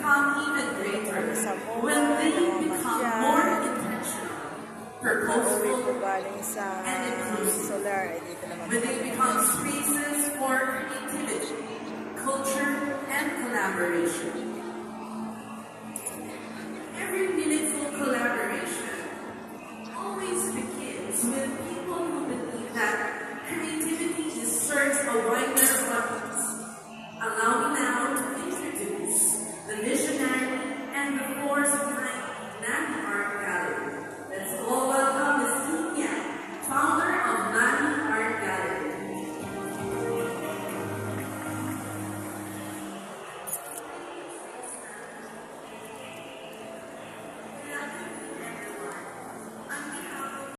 become even greater when they become more intentional, purposeful, and inclusive. When they become spaces